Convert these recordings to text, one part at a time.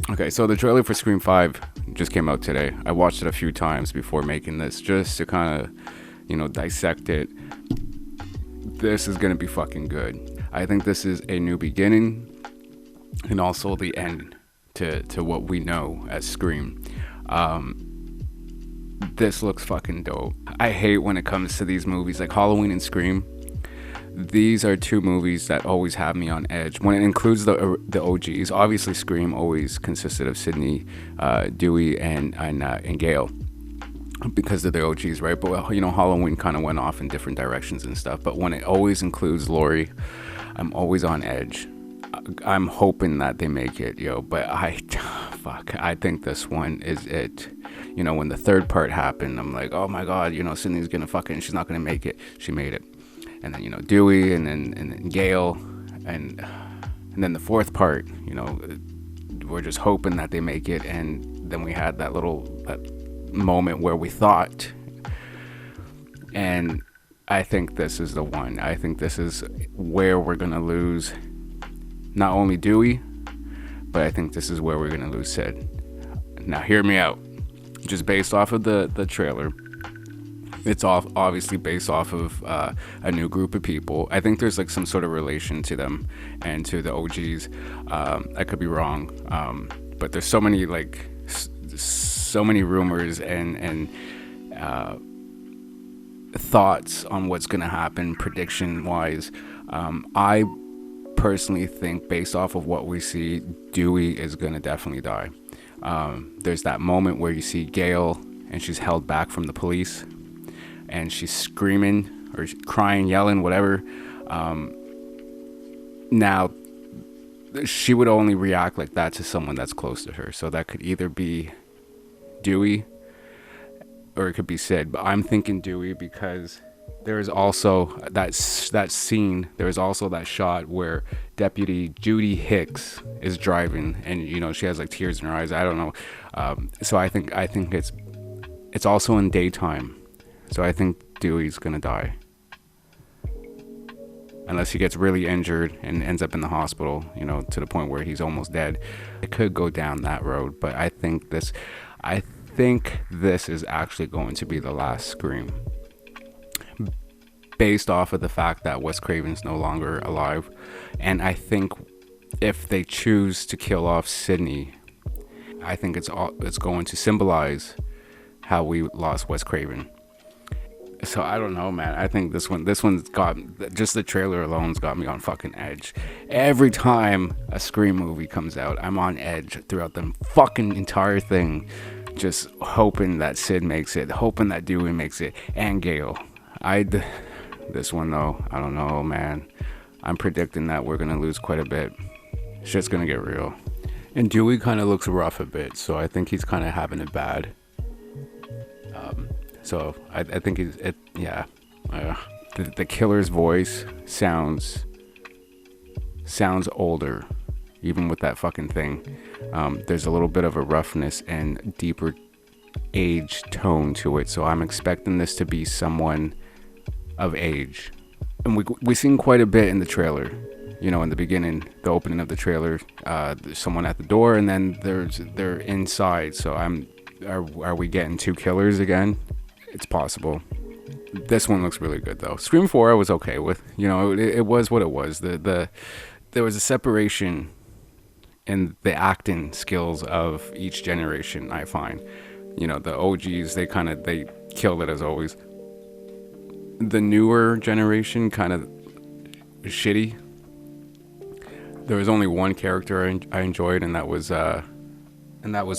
Okay, so the trailer for Scream 5 just came out today. I watched it a few times before making this just to kind of, dissect it. This is going to be fucking good. I think this is a new beginning and also the end to what we know as Scream. This looks fucking dope. I hate when it comes to these movies like Halloween and Scream. These are two movies that always have me on edge. When it includes the OGs, obviously Scream always consisted of Sidney, Dewey, and Gale because of the OGs, right? But Halloween kind of went off in different directions and stuff. But when it always includes Laurie, I'm always on edge. I'm hoping that they make it, But I think this one is it. When the third part happened, I'm like, oh my god, Sydney's gonna she's not gonna make it. She made it. And then Dewey, and then Gale, and then the fourth part, we're just hoping that they make it. And then we had that moment where we thought, and I think this is the one. I think this is where we're gonna lose not only Dewey, but I think this is where we're gonna lose Sid. Now hear me out. Just based off of the trailer, it's obviously based off of a new group of people. I think there's like some sort of relation to them and to the OGs. I could be wrong, but there's so many rumors and thoughts on what's gonna happen prediction wise. I personally think, based off of what we see, Dewey is gonna definitely die. There's that moment where you see Gale and she's held back from the police and she's screaming or crying, yelling, whatever. Now, she would only react like that to someone that's close to her. So that could either be Dewey or it could be Sid. But I'm thinking Dewey because there is also that scene. There is also that shot where Deputy Judy Hicks is driving, and she has like tears in her eyes. I don't know. So I think it's also in daytime. So I think Dewey's gonna die, unless he gets really injured and ends up in the hospital. To the point where he's almost dead. It could go down that road, but I think this is actually going to be the last Scream, based off of the fact that Wes Craven's no longer alive. And I think if they choose to kill off Sidney, I think it's going to symbolize how we lost Wes Craven. So I don't know, man. I think this one's got, just the trailer alone's got me on fucking edge. Every time a Scream movie comes out, I'm on edge throughout the fucking entire thing, just hoping that Sid makes it, hoping that Dewey makes it, and Gale. This one though, I don't know, man. I'm predicting that we're gonna lose quite a bit. Shit's gonna get real. And Dewey kind of looks rough a bit, so I think he's kind of having it bad. So I think the killer's voice sounds older, even with that fucking thing. There's a little bit of a roughness and deeper age tone to it, so I'm expecting this to be someone of age. And we've seen quite a bit in the trailer. In the beginning, the opening of the trailer, there's someone at the door, and then they're inside. So are we getting two killers again? It's possible. This one looks really good though. Scream 4 I was okay with. It was what it was. There was a separation in the acting skills of each generation, I find. The OGs, they killed it as always. The newer generation kind of shitty. There was only one character I enjoyed, and that was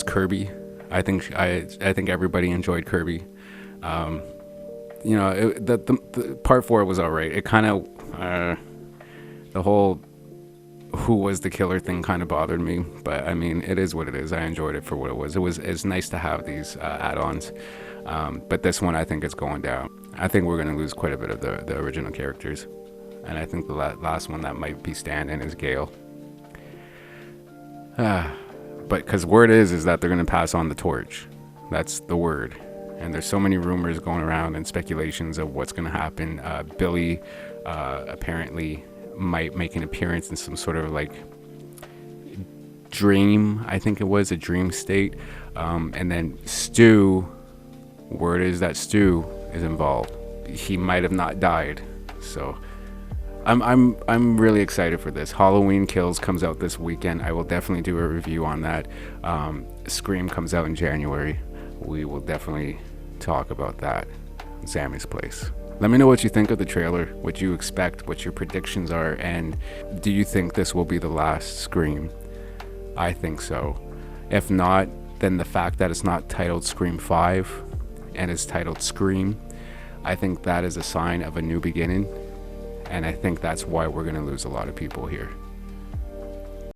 Kirby. I think everybody enjoyed Kirby. The part 4 was alright. It kind of the whole who was the killer thing kind of bothered me, but I mean, it is what it is. I enjoyed it for what it was. It's nice to have these add-ons, but this one I think it's going down. I think we're going to lose quite a bit of the original characters, and I think the last one that might be standing is Gale. But because word is that they're going to pass on the torch. That's the word. And there's so many rumors going around and speculations of what's going to happen. Billy apparently might make an appearance in some sort of dream, I think it was a dream state. And then Stu, word is that Stu is involved. He might have not died. So I'm really excited for this. Halloween Kills comes out this weekend. I will definitely do a review on that. Scream comes out in January. We will definitely talk about that. Sammy's Place. Let me know what you think of the trailer, what you expect, what your predictions are, and do you think this will be the last Scream? I think so. If not, then the fact that it's not titled Scream 5 and it's titled Scream, I think that is a sign of a new beginning, and I think that's why we're going to lose a lot of people here.